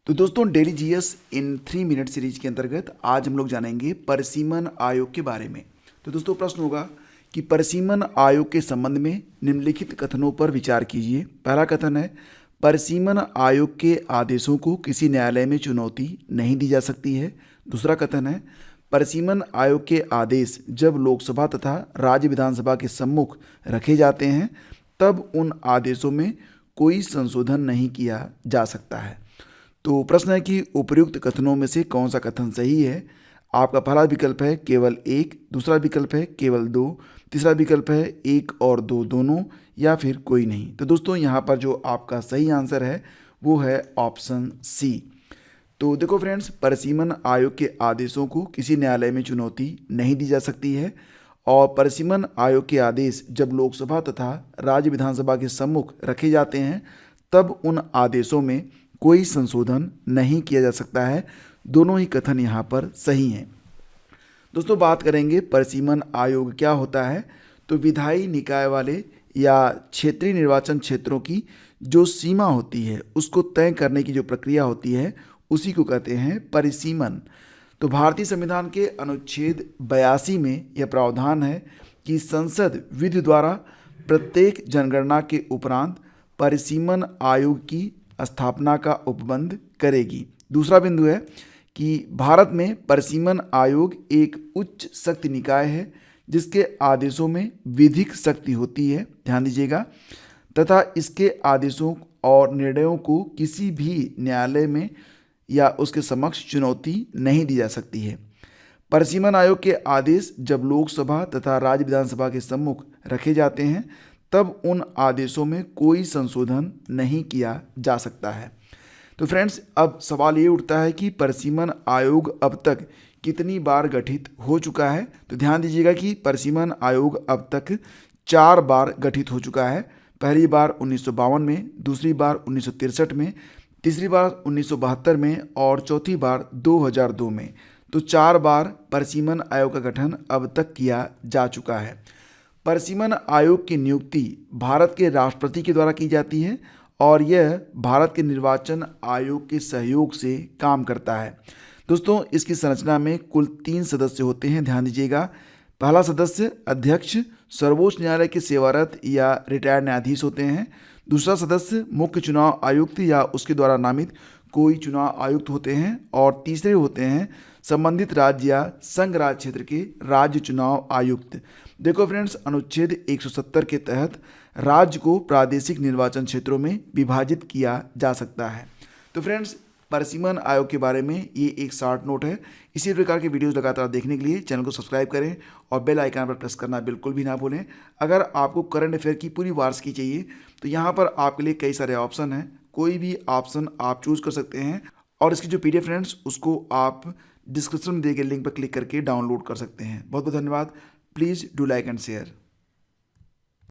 तो दोस्तों daily GS इन 3 minute series के अंतर्गत आज हम लोग जानेंगे परिसीमन आयोग के बारे में। तो दोस्तों प्रश्न होगा कि परिसीमन आयोग के संबंध में निम्नलिखित कथनों पर विचार कीजिए। पहला कथन है, परिसीमन आयोग के आदेशों को किसी न्यायालय में चुनौती नहीं दी जा सकती है। दूसरा कथन है, परिसीमन आयोग के आदेश जब लोकसभा तथा राज्य विधानसभा के सम्मुख रखे जाते हैं तब उन आदेशों में कोई संशोधन नहीं किया जा सकता है। तो प्रश्न है कि उपर्युक्त कथनों में से कौन सा कथन सही है। आपका पहला विकल्प है केवल एक, दूसरा विकल्प है केवल दो, तीसरा विकल्प है एक और दो दोनों, या फिर कोई नहीं। तो दोस्तों यहाँ पर जो आपका सही आंसर है वो है ऑप्शन सी। तो देखो फ्रेंड्स, परिसीमन आयोग के आदेशों को किसी न्यायालय में चुनौती नहीं दी जा सकती है और परिसीमन आयोग के आदेश जब लोकसभा तथा राज्य विधानसभा के सम्मुख रखे जाते हैं तब उन आदेशों में कोई संशोधन नहीं किया जा सकता है। दोनों ही कथन यहाँ पर सही हैं। दोस्तों बात करेंगे परिसीमन आयोग क्या होता है। तो विधायी निकाय वाले या क्षेत्रीय निर्वाचन क्षेत्रों की जो सीमा होती है उसको तय करने की जो प्रक्रिया होती है उसी को कहते हैं परिसीमन। तो भारतीय संविधान के अनुच्छेद 82 में यह प्रावधान है कि संसद विधि द्वारा प्रत्येक जनगणना के उपरांत परिसीमन आयोग की स्थापना का उपबंध करेगी। दूसरा बिंदु है कि भारत में परिसीमन आयोग एक उच्च शक्ति निकाय है जिसके आदेशों में विधिक शक्ति होती है, ध्यान दीजिएगा, तथा इसके आदेशों और निर्णयों को किसी भी न्यायालय में या उसके समक्ष चुनौती नहीं दी जा सकती है। परिसीमन आयोग के आदेश जब लोकसभा तथा राज्य विधानसभा के सम्मुख रखे जाते हैं तब उन आदेशों में कोई संशोधन नहीं किया जा सकता है। तो फ्रेंड्स, अब सवाल ये उठता है कि परिसीमन आयोग अब तक कितनी बार गठित हो चुका है। तो ध्यान दीजिएगा कि परिसीमन आयोग अब तक 4 बार गठित हो चुका है। पहली बार 1952 में, दूसरी बार 1963 में, तीसरी बार 1972 में और चौथी बार 2002 में। तो 4 बार परिसीमन आयोग का गठन अब तक किया जा चुका है। परिसीमन आयोग की नियुक्ति भारत के राष्ट्रपति के द्वारा की जाती है और यह भारत के निर्वाचन आयोग के सहयोग से काम करता है। दोस्तों इसकी संरचना में कुल 3 सदस्य होते हैं, ध्यान दीजिएगा। पहला सदस्य अध्यक्ष सर्वोच्च न्यायालय के सेवारत या रिटायर्ड न्यायाधीश होते हैं। दूसरा सदस्य मुख्य चुनाव आयुक्त या उसके द्वारा नामित कोई चुनाव आयुक्त होते हैं और तीसरे होते हैं संबंधित राज्य या संघ राज्य क्षेत्र के राज्य चुनाव आयुक्त। देखो फ्रेंड्स, अनुच्छेद 170 के तहत राज्य को प्रादेशिक निर्वाचन क्षेत्रों में विभाजित किया जा सकता है। तो फ्रेंड्स, परिसीमन आयोग के बारे में ये एक शॉर्ट नोट है। इसी प्रकार के वीडियोस लगातार देखने के लिए चैनल को सब्सक्राइब करें और बेल आइकन पर प्रेस करना बिल्कुल भी ना भूलें। अगर आपको करंट अफेयर की पूरी वार्षिकी चाहिए तो यहाँ पर आपके लिए कई सारे ऑप्शन हैं, कोई भी ऑप्शन आप चूज कर सकते हैं और इसकी जो PDF फ्रेंड्स उसको आप डिस्क्रिप्शन में दिए गए लिंक पर क्लिक करके डाउनलोड कर सकते हैं। बहुत बहुत धन्यवाद। Please do like and share.